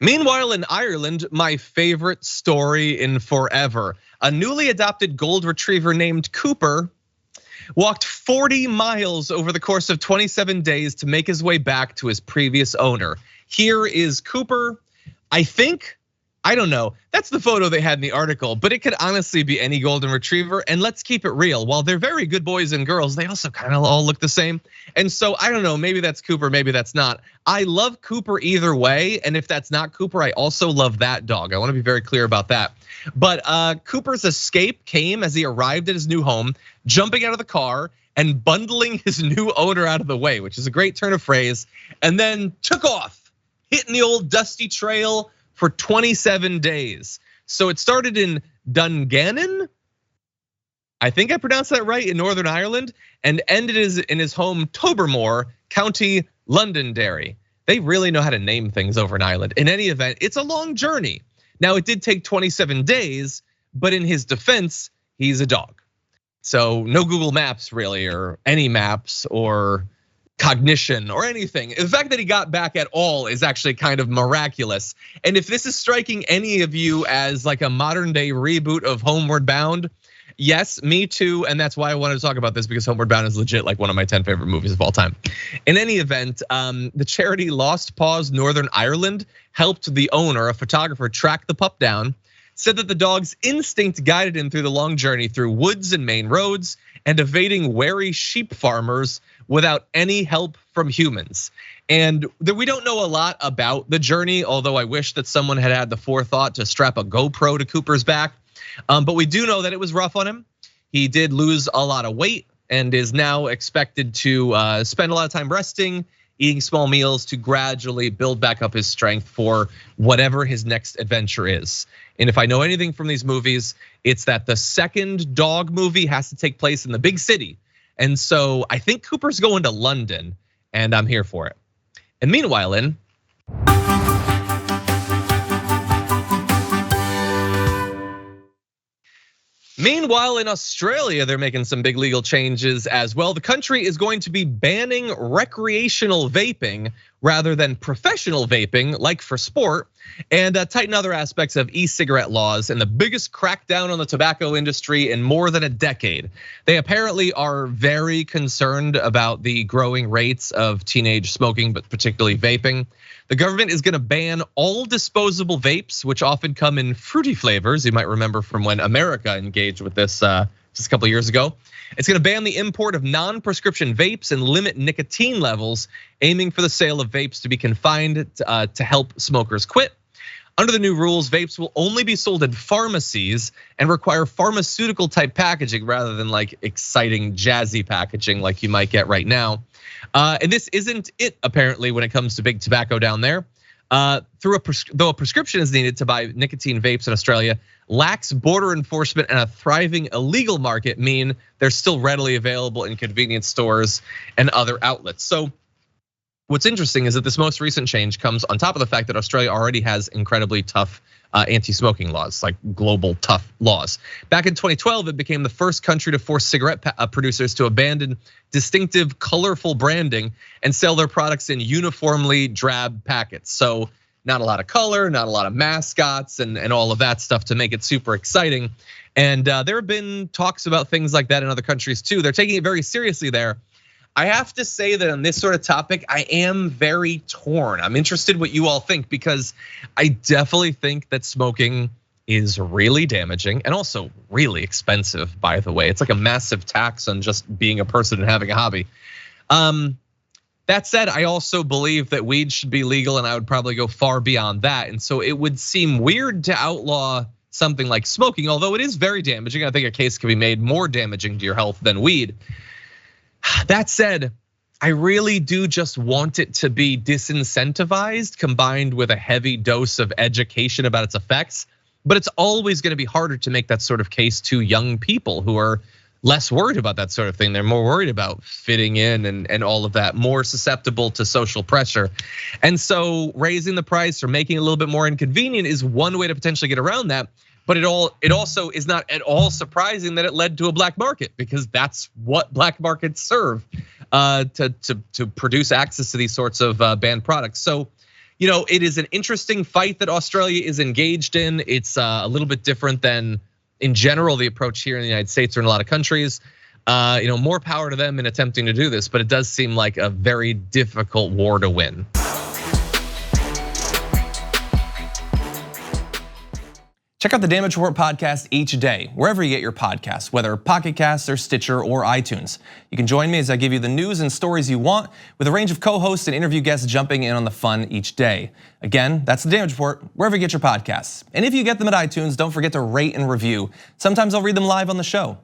Meanwhile, in Ireland, my favorite story in forever. A newly adopted gold retriever named Cooper walked 40 miles over the course of 27 days to make his way back to his previous owner. Here is Cooper. I don't know. That's the photo they had in the article, but it could honestly be any golden retriever. And let's keep it real. While they're very good boys and girls, they also kind of all look the same. And so I don't know, maybe that's Cooper, maybe that's not. I love Cooper either way. And if that's not Cooper, I also love that dog. I want to be very clear about that. But Cooper's escape came as he arrived at his new home, jumping out of the car and bundling his new owner out of the way, which is a great turn of phrase, and then took off, hitting the old dusty trail for 27 days. So it started in Dungannon, I think I pronounced that right, in Northern Ireland, and ended in his home Tobermoor, County Londonderry. They really know how to name things over in Ireland. In any event, it's a long journey. Now, it did take 27 days, but in his defense, he's a dog. So no Google Maps really, or any maps, or cognition or anything. The fact that he got back at all is actually kind of miraculous. And if this is striking any of you as like a modern day reboot of Homeward Bound, yes, me too. And that's why I wanted to talk about this, because Homeward Bound is legit like one of my 10 favorite movies of all time. In any event, the charity Lost Paws Northern Ireland helped the owner, a photographer, track the pup down. Said that the dog's instinct guided him through the long journey through woods and main roads and evading wary sheep farmers without any help from humans. And we don't know a lot about the journey, although I wish that someone had had the forethought to strap a GoPro to Cooper's back. But we do know that it was rough on him. He did lose a lot of weight and is now expected to spend a lot of time resting, eating small meals to gradually build back up his strength for whatever his next adventure is. And if I know anything from these movies, it's that the second dog movie has to take place in the big city. And so I think Cooper's going to London, and I'm here for it. And meanwhile, in Australia, they're making some big legal changes as well. The country is going to be banning recreational vaping rather than professional vaping, like for sport, and tighten other aspects of e-cigarette laws, and the biggest crackdown on the tobacco industry in more than a decade. They apparently are very concerned about the growing rates of teenage smoking, but particularly vaping. The government is gonna ban all disposable vapes, which often come in fruity flavors. You might remember from when America engaged with this just a couple of years ago. It's gonna ban the import of non-prescription vapes and limit nicotine levels, aiming for the sale of vapes to be confined to help smokers quit. Under the new rules, vapes will only be sold in pharmacies and require pharmaceutical type packaging rather than like exciting jazzy packaging like you might get right now. And this isn't it apparently when it comes to big tobacco down there. Though a prescription is needed to buy nicotine vapes in Australia, lax border enforcement and a thriving illegal market mean they're still readily available in convenience stores and other outlets. So what's interesting is that this most recent change comes on top of the fact that Australia already has incredibly tough anti-smoking laws, like global tough laws. Back in 2012, it became the first country to force cigarette producers to abandon distinctive, colorful branding and sell their products in uniformly drab packets. So not a lot of color, not a lot of mascots and all of that stuff to make it super exciting. And there have been talks about things like that in other countries too. They're taking it very seriously there. I have to say that on this sort of topic, I am very torn. I'm interested what you all think, because I definitely think that smoking is really damaging and also really expensive, by the way. It's like a massive tax on just being a person and having a hobby. That said, I also believe that weed should be legal, and I would probably go far beyond that. And so it would seem weird to outlaw something like smoking, although it is very damaging. I think a case can be made more damaging to your health than weed. That said, I really do just want it to be disincentivized, combined with a heavy dose of education about its effects. But it's always gonna be harder to make that sort of case to young people who are less worried about that sort of thing. They're more worried about fitting in and all of that, more susceptible to social pressure. And so raising the price or making it a little bit more inconvenient is one way to potentially get around that. But it also is not at all surprising that it led to a black market, because that's what black markets serve to produce access to these sorts of banned products. So it is an interesting fight that Australia is engaged in. It's a little bit different than in general the approach here in the United States or in a lot of countries. More power to them in attempting to do this, but it does seem like a very difficult war to win. Check out the Damage Report podcast each day, wherever you get your podcasts, whether Pocket Casts or Stitcher or iTunes. You can join me as I give you the news and stories you want, with a range of co-hosts and interview guests jumping in on the fun each day. Again, that's the Damage Report, wherever you get your podcasts. And if you get them at iTunes, don't forget to rate and review. Sometimes I'll read them live on the show.